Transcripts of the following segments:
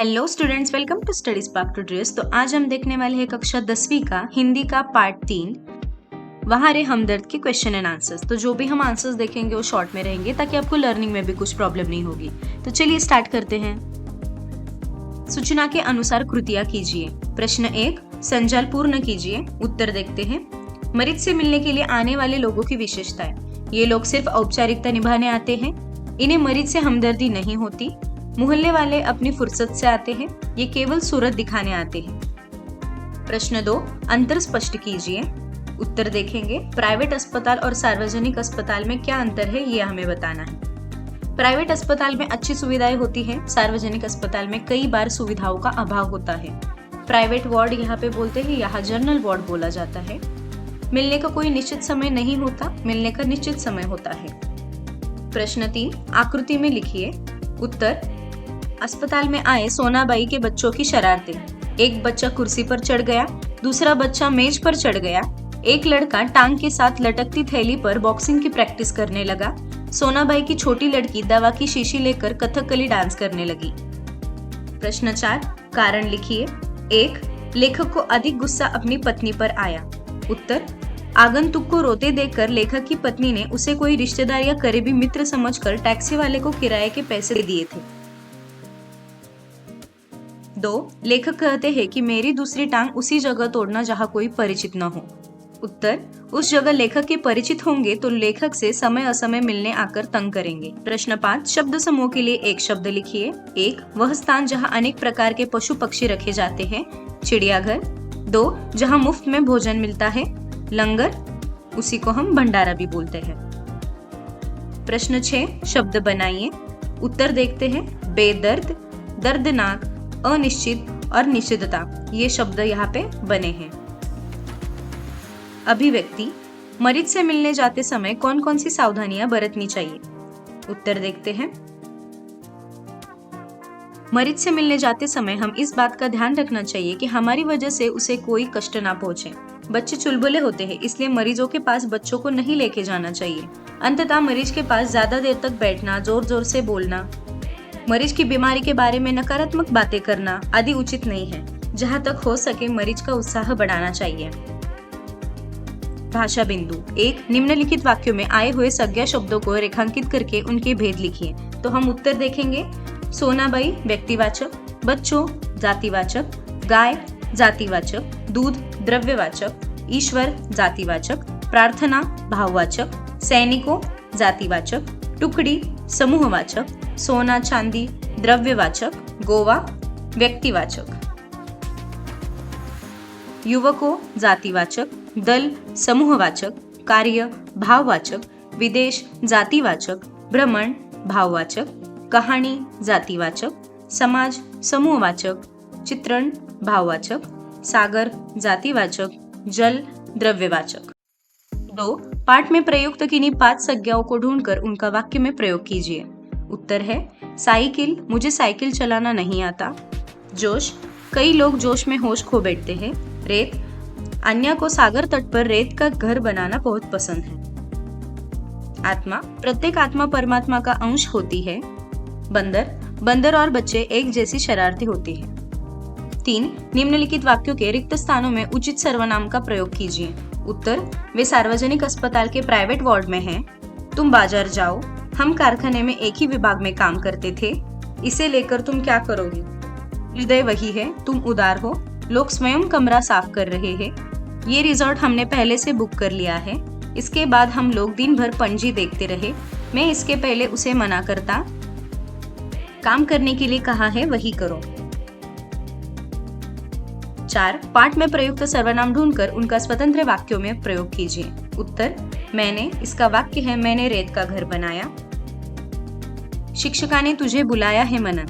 Hello students, welcome to Study Spark Tutorials. तो आज हम देखने वाले हैं कक्षा 10वीं का हिंदी का पार्ट 3 वहाँ रे हमदर्द के क्वेश्चन एंड आंसर्स। तो जो भी हम आंसर्स देखेंगे वो शॉर्ट में रहेंगे ताकि आपको लर्निंग में भी कुछ प्रॉब्लम नहीं होगी। तो चलिए स्टार्ट करते हैं। सूचना के अनुसार कृतियां कीजिए। प्रश्न 1, संजाल पूर्ण कीजिए। उत्तर देखते हैं। मरीज से मिलने के लिए आने वाले लोगों की विशेषताएं। ये लोग सिर्फ औपचारिकता निभाने आते हैं, इन्हें मरीज से हमदर्दी नहीं होती। मोहल्ले वाले अपनी फुर्सत से आते हैं, ये केवल सूरत दिखाने आते हैं। प्रश्न 2, अंतर स्पष्ट कीजिए। उत्तर देखेंगे। प्राइवेट अस्पताल और सार्वजनिक अस्पताल में क्या अंतर है, ये हमें बताना है। प्राइवेट अस्पताल में अच्छी सुविधाएं होती हैं, सार्वजनिक अस्पताल में कई बार सुविधाओं का अभाव होता है। प्राइवेट वार्ड यहाँ पे बोलते हैं, यहाँ जनरल वार्ड बोला जाता है। मिलने का कोई निश्चित समय नहीं होता, मिलने का निश्चित समय होता है। प्रश्न 3, आकृति में लिखिए। उत्तर, अस्पताल में आए सोनाबाई के बच्चों की शरारतें। एक बच्चा कुर्सी पर चढ़ गया, दूसरा बच्चा मेज पर चढ़ गया, एक लड़का टांग के साथ लटकती थैली पर बॉक्सिंग की प्रैक्टिस करने लगा। सोनाबाई की छोटी लड़की दवा की शीशी लेकर कथकली डांस करने लगी। प्रश्न 4, कारण लिखिए। 1, लेखक को अधिक गुस्सा अपनी पत्नी पर आया। उत्तर, आगंतुक को रोते देखकर लेखक की पत्नी ने उसे कोई रिश्तेदार या करीबी मित्र समझकर टैक्सी वाले को किराए के पैसे दे दिए थे। 2, लेखक कहते हैं कि मेरी दूसरी टांग उसी जगह तोड़ना जहां कोई परिचित न हो। उत्तर, उस जगह लेखक के परिचित होंगे तो लेखक से समय असमय मिलने आकर तंग करेंगे। प्रश्न 5, शब्द समूह के लिए एक शब्द लिखिए। 1, वह स्थान जहां अनेक प्रकार के पशु पक्षी रखे जाते हैं, चिड़ियाघर। 2, जहां मुफ्त में भोजन मिलता है, लंगर, उसी को हम भंडारा भी बोलते हैं। प्रश्न 6, शब्द बनाइए। उत्तर देखते हैं। बेदर्द, दर्दनाक, अनिश्चित और निषिद्धता, ये शब्द यहाँ पे बने हैं। अभिव्यक्ति, मरीज से मिलने जाते समय कौन कौन सी सावधानियां बरतनी चाहिए। उत्तर देखते हैं। मरीज से मिलने जाते समय हम इस बात का ध्यान रखना चाहिए कि हमारी वजह से उसे कोई कष्ट ना पहुंचे। बच्चे चुलबुले होते हैं, इसलिए मरीजों के पास बच्चों को नहीं लेके जाना चाहिए। अंततः मरीज के पास ज्यादा देर तक बैठना, जोर जोर से बोलना, मरीज की बीमारी के बारे में नकारात्मक बातें करना आदि उचित नहीं है। जहां तक हो सके मरीज का उत्साह बढ़ाना चाहिए। भाषा बिंदु। 1, निम्नलिखित वाक्यों में आए हुए संज्ञा शब्दों को रेखांकित करके उनके भेद लिखिए। तो हम उत्तर देखेंगे। सोनाबाई व्यक्तिवाचक, बच्चों जातिवाचक, गाय जातिवाचक, दूध द्रव्यवाचक, ईश्वर जातिवाचक, प्रार्थना भाववाचक, सैनिकों जातिवाचक, टुकड़ी समूहवाचक, सोना चांदी द्रव्यवाचक, गोवा व्यक्तिवाचक, युवकों जातिवाचक, दल समूहवाचक, कार्य भाववाचक, विदेश जातिवाचक, भ्रमण भाववाचक, कहानी जातिवाचक, समाज समूहवाचक, चित्रण भाववाचक, सागर जातिवाचक, जल द्रव्यवाचक। 2, पाठ में प्रयुक्त किन्हीं 5 संज्ञाओं को ढूंढकर उनका वाक्य में प्रयोग कीजिए। उत्तर है। साइकिल, मुझे साइकिल चलाना नहीं आता। जोश, कई लोग जोश में होश खो बैठते हैं। रेत, अन्य को सागर तट पर रेत का घर बनाना बहुत पसंद है। आत्मा, प्रत्येक आत्मा परमात्मा का अंश होती है। बंदर, बंदर और बच्चे एक जैसी शरारती होती है। 3, निम्नलिखित वाक्यों के रिक्त स्थानों में उचित सर्वनाम का प्रयोग कीजिए। उत्तर, वे सार्वजनिक अस्पताल के प्राइवेट वार्ड में हैं। तुम बाजार जाओ, हम कारखाने में एक ही विभाग में काम करते थे। इसे लेकर तुम क्या करोगे। हृदय वही है, तुम उदार हो, लोग स्वयं कमरा साफ कर रहे हैं। ये रिजॉर्ट हमने पहले से बुक कर लिया है। इसके बाद हम लोग दिन भर पणजी देखते रहे। मैं इसके पहले उसे मना करता, काम करने के लिए कहा है वही करो। 4, पाठ में प्रयुक्त सर्वनाम ढूंढकर उनका स्वतंत्र वाक्यों में प्रयोग कीजिए। उत्तर, मैंने, इसका वाक्य है मैंने रेत का घर बनाया। शिक्षिका ने तुझे बुलाया है मनन।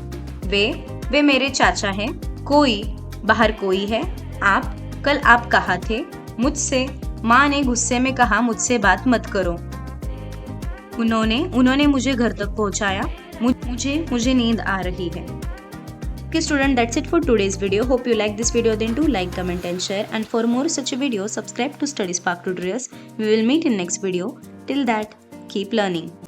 वे मेरे चाचा हैं। कोई, बाहर कोई है। आप, कल आप कहाँ थे। मुझसे, माँ ने गुस्से में कहा मुझसे बात मत करो। उन्होंने मुझे घर तक पहुँचाया। मुझे नींद आ रही है। Okay student, that's it for today's video. Hope you like this video. Then do like, comment and share. And for more such videos, subscribe to Study Spark Tutorials. We will meet in next video. Till that, keep learning.